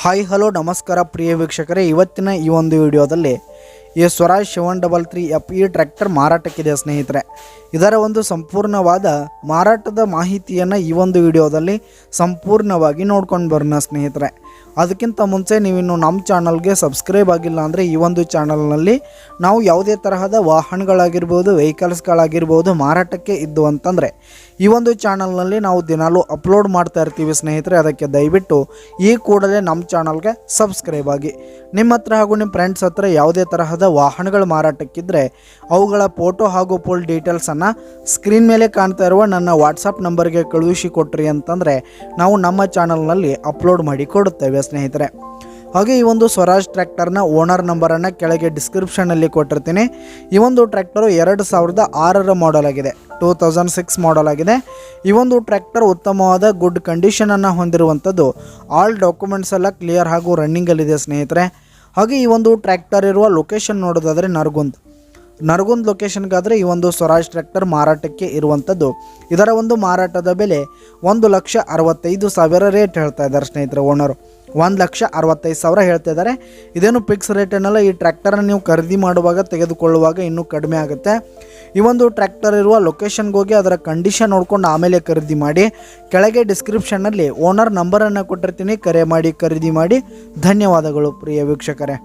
Hi hello ನಮಸ್ಕಾರ ಪ್ರಿಯ ವೀಕ್ಷಕರೇ, ಇವತ್ತಿನ ಈ ಒಂದು ವಿಡಿಯೋದಲ್ಲಿ ಈ ಸ್ವರಾಜ್ 733 FE ಟ್ರ್ಯಾಕ್ಟರ್ ಮಾರಾಟಕ್ಕಿದೆ ಸ್ನೇಹಿತರೆ. ಇದರ ಒಂದು ಸಂಪೂರ್ಣವಾದ ಮಾರಾಟದ ಮಾಹಿತಿಯನ್ನು ಈ ಒಂದು ವಿಡಿಯೋದಲ್ಲಿ ಸಂಪೂರ್ಣವಾಗಿ ನೋಡ್ಕೊಂಡು ಬರೋಣ ಸ್ನೇಹಿತರೆ. ಅದಕ್ಕಿಂತ ಮುಂಚೆ ನೀವಿನ್ನು ನಮ್ಮ ಚಾನಲ್ಗೆ ಸಬ್ಸ್ಕ್ರೈಬ್ ಆಗಿಲ್ಲ ಅಂದರೆ ಈ ಒಂದು ಚಾನಲ್ನಲ್ಲಿ ನಾವು ಯಾವುದೇ ತರಹದ ವಾಹನಗಳಾಗಿರ್ಬೋದು, ವೆಹಿಕಲ್ಸ್ಗಳಾಗಿರ್ಬೋದು ಮಾರಾಟಕ್ಕೆ ಇದ್ದು ಅಂತಂದರೆ ಈ ಒಂದು ಚಾನಲ್ನಲ್ಲಿ ನಾವು ದಿನಾಲೂ ಅಪ್ಲೋಡ್ ಮಾಡ್ತಾ ಇರ್ತೀವಿ ಸ್ನೇಹಿತರೆ. ಅದಕ್ಕೆ ದಯವಿಟ್ಟು ಈ ಕೂಡಲೇ ನಮ್ಮ ಚಾನಲ್ಗೆ ಸಬ್ಸ್ಕ್ರೈಬ್ ಆಗಿ. ನಿಮ್ಮ ಹತ್ರ ಹಾಗೂ ನಿಮ್ಮ ಫ್ರೆಂಡ್ಸ್ ಹತ್ರ ಯಾವುದೇ ತರಹದ ವಾಹನಗಳು ಮಾರಾಟಕ್ಕಿದ್ದರೆ ಅವುಗಳ ಫೋಟೋ ಹಾಗೂ ಫುಲ್ ಡೀಟೇಲ್ಸನ್ನು ಸ್ಕ್ರೀನ್ ಮೇಲೆ ಕಾಣ್ತಾ ಇರುವ ನನ್ನ ವಾಟ್ಸಪ್ ನಂಬರ್ಗೆ ಕಳುಹಿಸಿ ಕೊಟ್ರಿ ಅಂತಂದರೆ ನಾವು ನಮ್ಮ ಚಾನಲ್ನಲ್ಲಿ ಅಪ್ಲೋಡ್ ಮಾಡಿ ಕೊಡುತ್ತೇವೆ ಸ್ನೇಹಿತರೆ. ಹಾಗೆ ಈ ಒಂದು ಸ್ವರಾಜ್ ಟ್ರ್ಯಾಕ್ಟರ್ನ ಓನರ್ ನಂಬರನ್ನು ಕೆಳಗೆ ಡಿಸ್ಕ್ರಿಪ್ಷನಲ್ಲಿ ಕೊಟ್ಟಿರ್ತೀನಿ. ಈ ಒಂದು ಟ್ರ್ಯಾಕ್ಟರು 2006 ಮಾಡೆಲ್ ಆಗಿದೆ, 2006 ಮಾಡೆಲ್ ಆಗಿದೆ. ಈ ಒಂದು ಟ್ರ್ಯಾಕ್ಟರ್ ಉತ್ತಮವಾದ ಗುಡ್ ಕಂಡೀಷನನ್ನು ಹೊಂದಿರುವಂಥದ್ದು. ಆಲ್ ಡಾಕ್ಯುಮೆಂಟ್ಸ್ ಎಲ್ಲ ಕ್ಲಿಯರ್ ಹಾಗೂ ರನ್ನಿಂಗಲ್ಲಿದೆ ಸ್ನೇಹಿತರೆ. ಹಾಗೆ ಈ ಒಂದು ಟ್ರ್ಯಾಕ್ಟರ್ ಇರುವ ಲೊಕೇಶನ್ ನೋಡೋದಾದರೆ ನರಗುಂದ್ ಲೊಕೇಶನ್ಗಾದರೆ ಈ ಒಂದು ಸ್ವರಾಜ್ ಟ್ರ್ಯಾಕ್ಟರ್ ಮಾರಾಟಕ್ಕೆ ಇರುವಂಥದ್ದು. ಇದರ ಒಂದು ಮಾರಾಟದ ಬೆಲೆ 1,65,000 ರೇಟ್ ಹೇಳ್ತಾ ಇದ್ದಾರೆ ಸ್ನೇಹಿತರೆ. ಓನರು 1,65,000 ಹೇಳ್ತಾ ಇದ್ದಾರೆ. ಇದೇನು ಫಿಕ್ಸ್ ರೇಟ್ ಏನಲ್ಲ. ಈ ಟ್ರ್ಯಾಕ್ಟರನ್ನು ನೀವು ಖರೀದಿ ಮಾಡುವಾಗ ತೆಗೆದುಕೊಳ್ಳುವಾಗ ಇನ್ನೂ ಕಡಿಮೆ ಆಗುತ್ತೆ. ಈ ಒಂದು ಟ್ರ್ಯಾಕ್ಟರ್ ಇರುವ ಲೊಕೇಶನ್ಗೆ ಹೋಗಿ ಅದರ ಕಂಡೀಷನ್ ನೋಡ್ಕೊಂಡು ಆಮೇಲೆ ಖರೀದಿ ಮಾಡಿ. ಕೆಳಗೆ ಡಿಸ್ಕ್ರಿಪ್ಷನ್ನಲ್ಲಿ ಓನರ್ ನಂಬರನ್ನು ಕೊಟ್ಟಿರ್ತೀನಿ, ಕರೆ ಮಾಡಿ ಖರೀದಿ ಮಾಡಿ. ಧನ್ಯವಾದಗಳು ಪ್ರಿಯ ವೀಕ್ಷಕರೇ.